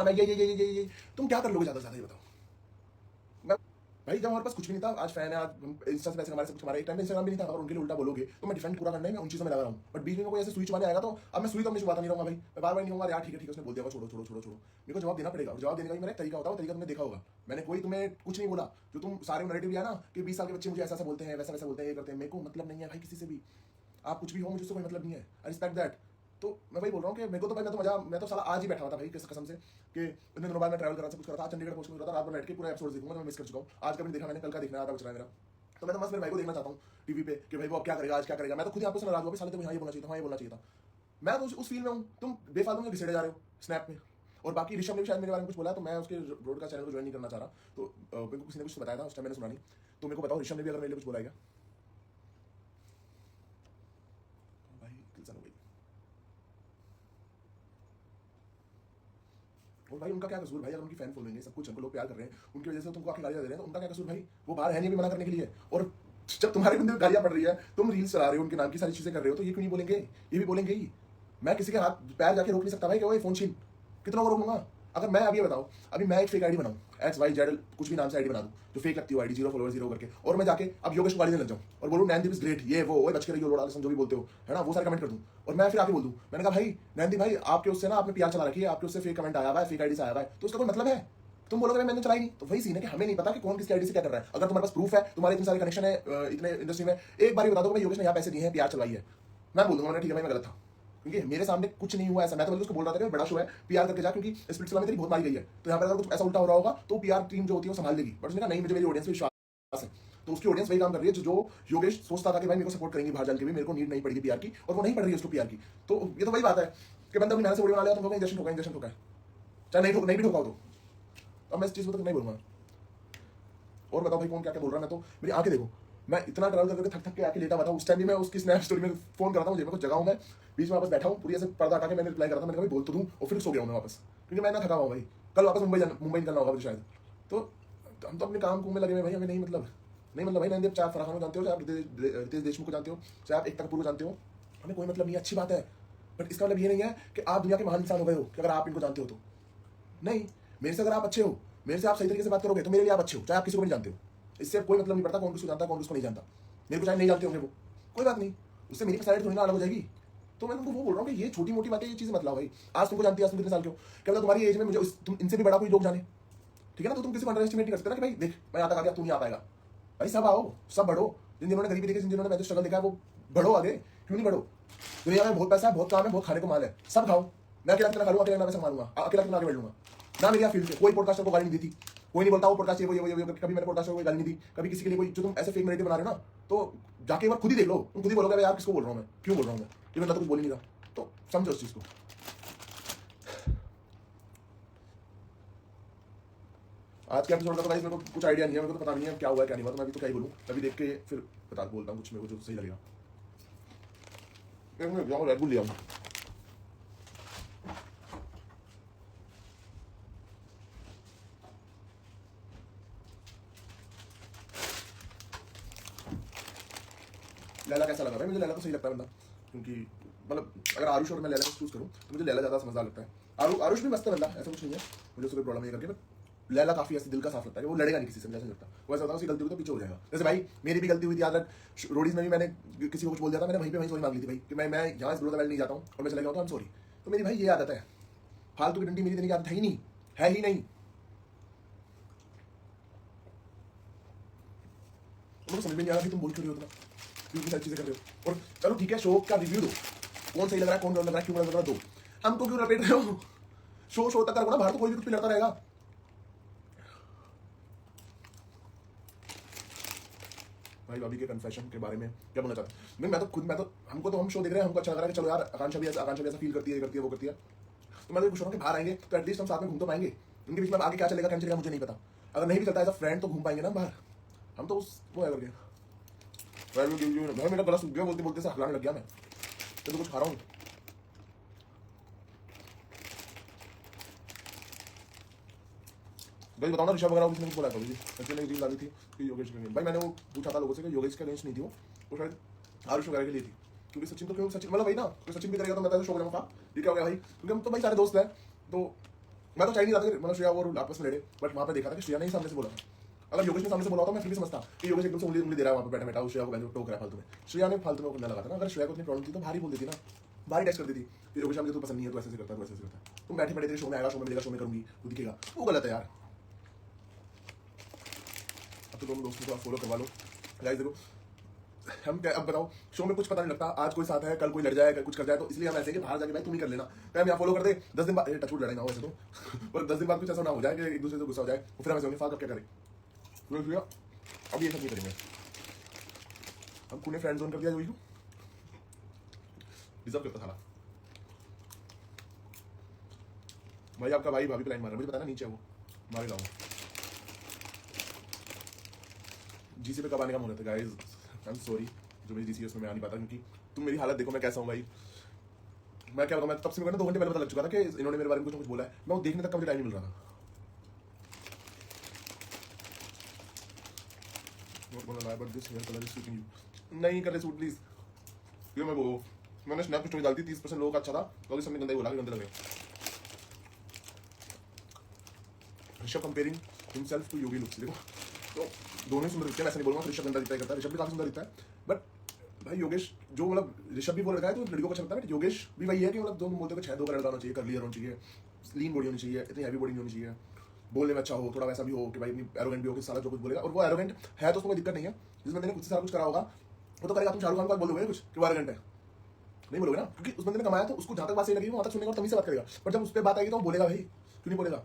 आना ये तुम क्या कर लोगे ज्यादा से ज्यादा, ये बताओ। मैं भाई जब हमारे पास कुछ भी नहीं था, आज फैन है, आज इंस्टा से पैसे हमारे सब कुछ हमारे, एक टाइम पे इंस्टाग्राम भी नहीं था, अगर उनके लिए उल्टा बोलोगे तो मैं डिफेंड पूरा करने में उन चीजों में लगा रहा हूँ, बट बीच में कोई ऐसे सुई चुबाने आएगा तो अब मैं सुई तो अपनी चुबाता नहीं रहूंगा भाई, मैं बार बार नहीं होगा यार ठीक है उसने बोल दिया छोड़ो छोड़ो छोड़ो छोड़ो, मेरे को जवाब देना पड़ेगा, और जवाब देने का भी मेरा एक तरीका होता है, वो तरीका तुमने देखा होगा, मैंने कोई तुम्हें कुछ नहीं बोला, जो तुम सारे नैरेटिव लिया ना कि 20 साल के बच्चे मुझे ऐसा बोलते हैं, वैसा वैसा बोलते हैं, ये करते हैं, मेरे को मतलब नहीं है भाई किसी से भी, आप कुछ भी हो मुझे उससे कोई मतलब नहीं है, आई रिस्पेक्ट दैट। तो मैं वही बोल रहा हूँ कि मेरे को तो भाई मैं तो साला आज ही बैठा हुआ था भाई कसम से कि इतने दिनों बाद मैं ट्रैवल कर रहा था, कुछ कर रहा था, चंडीगढ़ पहुंच रहा था, रात भर बैठ के पूरा एपिसोड देखूंगा, मैं मिस कर चुका हूँ, आज का भी देखा मैंने, कल का देखना आधा बच रहा है मेरा, तो मैं तो बस मेरे भाई को देखना चाहता हूँ टीवी पे कि भाई वो अब क्या करेगा, आज क्या करेगा, मैं तो खुद यहाँ पे नाराज हुआ, साले तो हाँ ये बोलना चाहिए था, हाँ ये बोलना चाहिए था, मैं तो उस फील में हूँ, तुम बेफालतू में घिसेड़े जा रहे हो स्नैप में। और बाकी ऋषभ ने भी शायद मेरे बारे में कुछ बोला, तो मैं उसके ब्रॉडकास्ट चैनल को ज्वाइन नहीं करना चाह रहा, तो मेरे को किसी ने कुछ बताया था, उस टाइम मैंने सुना नहीं, तो मेरे को बताओ ऋषभ ने भी अगर मेरे लिए कुछ बोला है क्या भाई, किल्सन हो गई। और भाई उनका क्या कसूर भाई, अगर उनकी फैन फॉलोइंग है, सब कुछ, हमको लोग प्यार कर रहे हैं, उनकी वजह से तुमको आके गालियां दे रहे हैं, तो उनका क्या कसूर भाई, वो बाहर है नहीं भी मना करने के लिए, और जब तुम्हारे बंदे गालियां पड़ रही है, तुम रील्स चला रहे हो, उनके नाम की सारी चीजें कर रहे हो, तो ये क्यों नहीं बोलेंगे, ये भी बोलेंगे ही। मैं किसी के हाथ पैर जाके रोक नहीं सकता भाई कि वो फोन छीन, कितना को रोक लूंगा। अगर मैं अभी बताओ, अभी मैं एक फेक आईडी बनाऊं, XYZ कुछ भी नाम से आईडी बना दूं, जो फेक लगती है आईडी, 0 फॉलोअर 0 करके, और मैं जाके अब योगेश को गाली देने लग जाऊं और बोलूं नैनदीप इज ग्रेट, ये वो बच के रहियो लोड़ा जो भी बोलते हो, है ना, वो सारे कमेंट कर दूं, और मैं फिर आके बोल दूं, मैंने कहा भाई नैनदीप भाई आपके उससे ना आपने PR चला रखी है, आपके उससे फेक कमेंट आया हुआ है, फेक आईडी से आया हुआ है, तो उसका कोई मतलब है, तुम बोलोगे मैंने चलाई नहीं, तो वही सीन है कि हमें नहीं पता कि कौन किसकी आईडी से क्या कर रहा है। अगर तुम्हारे पास प्रूफ है, तुम्हारे इतने सारे कनेक्शन है इतने इंडस्ट्री में, एक बार बता दो भाई योगेश ने यहाँ पैसे दिए हैं, PR चलवाई है, मैं बोल दूंगा ठीक है भाई मैं गलत था, क्योंकि मेरे सामने कुछ नहीं हुआ ऐसा, मैं तो बल्कि उसको बोल रहा था कि बड़ा शो है, PR करके जा, क्योंकि स्प्लिट में तेरी बहुत मारी गई है, तो यहाँ पर अगर कुछ ऐसा उल्टा हो रहा होगा तो PR टीम जो होती है वो संभाल लेगी, बट उसने कहा नहीं मुझे मेरी ऑडियंस पे विश्वास है, तो उसकी ऑडियंस वही काम कर रही है जो योगेश सोचता था कि भाई मेरे को सपोर्ट करेंगे बाहर जाके भी, मेरे को नीड नहीं पड़ेगी PR की, और वो नहीं पड़ रही है उसको PR की, तो ये तो वही बात है कि बंदा अपनी मेहनत से वीडियो बना लिया, तुम इंजेक्शन ठोका है, चाहे नहीं भी ठोका हो, तो अब मैं इस चीज को तो नहीं बोलूंगा। और बताओ भाई कौन क्या क्या बोल रहा है, मैं तो मेरी आंखें देखो, मैं इतना ट्रैवल करके थक थक के आके लेटा हुआ था, उस टाइम भी मैं उसकी स्नैप स्टोरी में फोन करता हूँ, मुझे मैं कुछ जगह हूँ, मैं बीच में वापस बैठा हूँ, पूरी ऐसे पर्दा हटा के मैंने रिप्लाई करा था, मैंने कहा बोल तो दूँ, और फिर सो गया हूँ मैं वापस, क्योंकि मैं ना थका हुआ भाई, कल वापस मुंबई निकलना होगा मुझे शायद, तो हम तो अपने काम को में लगे हुए भाई, हमें नहीं मतलब भाई नंदीप, चाहे फराह खान को जानते हो, चाहे आप रितेश देशमुख को जानते हो, चाहे आप एकता कपूर को जानते हो, हमें कोई मतलब नहीं, अच्छी बात है, बट इसका मतलब ये नहीं है कि आप दुनिया के महान इंसान हो गए हो कि अगर आप इनको जानते हो तो नहीं, मेरे से अगर आप अच्छे हो, मेरे से आप सही तरीके से बात करोगे तो मेरे लिए आप अच्छे हो, चाहे आप किसी को नहीं जानते हो, इससे कोई मतलब नहीं पड़ता कौन किसको जानता है कौन किसको नहीं जानता, मेरे को चाहे नहीं जानते होंगे वो, कोई बात नहीं, उससे मेरी पर्सनैलिटी थोड़ी ना अलग हो जाएगी। तो मैं तुमको वो बोल रहा हूँ कि ये छोटी मोटी बातें, ये चीजें मत लाओ भाई, आज तुमको जानती है, आज तुम कितने साल के हो, क्या पता तुम्हारी एज में मुझे तुम इनसे भी बड़ा कोई लोग जाने, ठीक है ना, तो तुम किसी को अंडर एस्टिमेट नहीं कर सकते ना कि भाई देख मैं यहाँ तक आ गया, तू नहीं आ पाएगा, भाई सब आओ, सब बढ़ो, जिन्होंने गरीबी देखी, जिन्होंने मैंने स्ट्रगल देखा है, वो बढ़ो आगे, क्यों नहीं बढ़ो, दुनिया में बहुत पैसा है, बहुत काम है, बहुत खाने को माल है, सब खाओ, मैं अकेला कितना खा लूंगा, अकेला कितना पैसा मारूंगा, अकेला कितना आगे बढ़ लूंगा ना, मेरी फील्ड से कोई पॉडकास्टर को गाली नहीं दी थी, कोई नहीं बोलता वो पॉडकास्ट ये कभी मैंने पॉडकास्टर को कोई गाली नहीं दी, कभी किसी के लिए कोई, जो तुम ऐसे फेक नैरेटिव बना रहे हो ना, तो जाके एक बार खुद ही देख लो, तुम खुद ही बोलोगे यार किसको बोल रहा हूँ मैं, क्यों बोल रहा हूँ मैं, ये बंदा तो कुछ बोल ही नहीं रहा, तो समझो उस चीज को। आज के एपिसोड का तो भाई मेरे को कुछ आइडिया नहीं है, मेरे को तो पता नहीं है क्या हुआ क्या नहीं हुआ, तो मैं अभी तो क्या ही बोलूँ, अभी देख के फिर बोलता हूँ कुछ मेरे को जो सही लगेगा। रेड बुल लिया लैला कैसा लगा भाई, मुझे लैला तो सही लगता है बंदा, क्योंकि मतलब अगर आरुष और मैं लैला को चूज करूँ तो मुझे लैला ज़्यादा समझदार लगता है, आरुष भी मस्त है बंदा, ऐसा कुछ नहीं है, मुझे उसको कोई प्रॉब्लम नहीं करके, बट लैला काफी ऐसे दिल का साफ लगता है, वो लड़ेगा नहीं किसी से, मुझे ऐसा लगता है, वो ऐसा होता है उसकी गलती हुई तो पीछे हो जाएगा, जैसे भाई मेरी भी गलती हुई थी, याद रख रोडीज में भी मैंने किसी को कुछ बोल दिया था, मैंने वहीं पे सॉरी मांग ली थी भाई कि मैं यहाँ इस नहीं जाता हूँ और मैं चला गया हूँ, सॉरी, तो मेरी भाई ये आदत है, फालतू की डंडी मेरी देने की आदत है ही नहीं, है ही नहीं, मुझे समझ में नहीं आ रहा कि तुम बोल क्यों रहे हो, क्योंकि सारी चीजें कर रहे हो, और चलो ठीक है शो का रिव्यू दो, कौन सही लग रहा है कौन लग रहा है क्यों लग रहा है दो, हमको क्यों रपेट रहे हो, शो तक करो ना, बाहर तो कोई भी कुछ भी लड़ता रहेगा। भाई भाभी के कन्फेशन के बारे में क्या बोलना चाहता हूँ मैं तो हमको तो हम शो देख रहे हैं, हमको अच्छा लग रहा है कि चलो यार आकांक्षा भी ऐसा फील करती है, ये करती है वो करती है, तो मैं तो पूछ रहा हूँ कि बाहर आएंगे तो एटलीस्ट हम साथ में घूम तो पाएंगे, इनके बीच में आगे क्या चलेगा क्या चलेगा मुझे नहीं पता, अगर नहीं भी चलता एज अ फ्रेंड तो घूम पाएंगे ना बाहर, हम तो वो है करके भाई मेरा गला सूख गया बोलते बोलते से हलाने लग गया, मैं तो कुछ खा रहा हूँ। भाई बताओ ना ऋषभ वगैरह किसने कुछ बोला था मुझे, सचिन ने रील डाली थी कि योगेश के लिए, भाई मैंने वो पूछा था लोगों से कि योगेश के अगेंस्ट नहीं थी वो शायद आरुष वगैरह के लिए थी, क्योंकि सचिन तो क्यों सचिन मतलब भाई ना, तो सचिन भी करेगा तो मैं तो शो करूँगा, ये क्या हो गया भाई, क्योंकि हम तो भाई सारे दोस्त हैं, तो मैं तो चाह नहीं रहा था कि मतलब श्रेया और आपस में लड़े, बट वहां पे देखा था कि श्रेया ने ही सामने से बोला था। अगर योगेश ने सामने से बोला होता मैं फिर भी समझता कि योगेश एकदम से उंगली उंगली दे रहा है वहां पे बैठा बैठा, श्रेया को बहन टोक रहा है फालतू में। श्रेया ने फालतू में वो करने लगा था ना, अगर श्रेया को इतनी प्रॉब्लम थी तो भारी बोल देती ना, भारी टेस्ट कर देती कि योगेश मुझे तू पसंद नहीं है, तू ऐसे करता है, तू ऐसे करता है, तुम बैठे बैठे तेरे शो में आएगा, शो में मिलेगा, शो में करूंगी, तू दिखेगा, वो गलत है यार। अब तो दोनों दोस्तों को फॉलो करवा लो गाइस। देखो हम क्या, अब बताओ शो में कुछ पता नहीं लगता, आज कोई साथ है, कल कोई लड़ जाए, कल कुछ कर जाए, तो इसलिए हम ऐसे कि बाहर जाके भाई तुम ही कर लेना, टाइम यहाँ फॉलो कर दे, 10 दिन बाद टचवुड लड़ाई ना हो वैसे तो, पर 10 दिन बाद कुछ ऐसा ना हो जाए कि एक दूसरे से गुस्सा हो जाए, फिर हम ऐसे होंगे फाक अब क्या करें। अब ये सब नहीं करेंगे हम, खूने फ्रेंड जोन कर दिया, जो डिजर्व करता था भाई। आपका भाई भाभी पे लाइन मार रहा है, मुझे पता ना नीचे है वो, मारे लाऊंगा। जीसी पे कब आने का मुहूर्त है गाइस? आई एम सॉरी जो मेरी जीसी उसमें मैं आ नहीं पाता, क्योंकि तुम मेरी हालत देखो मैं कैसा हूँ भाई। मैं क्या बताऊँ, मैं तब से मेरे 2 घंटे पहले पता लग चुका था कि इन्होंने मेरे बारे में कुछ ना कुछ बोला है, मैं वो देखने तक का मुझे टाइम नहीं मिल रहा था। But this hair colour is suiting you, नहीं कर रहे सूट प्लीज। ये मैं वो मैंने स्नैप स्टोरी डालती 30% लोगों का अच्छा था, तो सबने गंदा ही बोला कि गंदे लगे। Rishabh comparing himself to Yogi looks, देखो तो दोनों ही सुंदर दिखते हैं, वैसे नहीं बोलूंगा ऋषभ गंदा दिखता है, ऋषभ भी काफी सुंदर दिखता है, बट भाई योगेश जो मतलब ऋषभ भी बोल रखा है तो लड़कियों को अच्छा लगता है, योगेश भी वही है कि मतलब दोनों बोलते हैं 6-2 का लड़का होना चाहिए, कर्ली होना चाहिए, लीन बॉडी होनी चाहिए, इतनी हैवी बॉडी नहीं होनी चाहिए, बोलने में अच्छा हो, थोड़ा वैसा भी हो कि भाई एरोगेंट भी हो कि सारा जो कुछ बोलेगा, और वो एरोगेंट है तो उसको कोई दिक्कत नहीं है, जिस बंदे ने कुछ सारा कुछ करा होगा वो तो करेगा। तुम शाहरुख खान को बोलोगे कुछ कि वो एरोगेंट है, नहीं बोलोगे ना, क्योंकि उस बंदे ने कमाया तो उसको जहां तक बात सही लगी वहां तक सुनेगा और तमीज से बात करेगा, पर जब उस पर बात आएगी तो वो बोलेगा भाई, क्यों नहीं बोलेगा।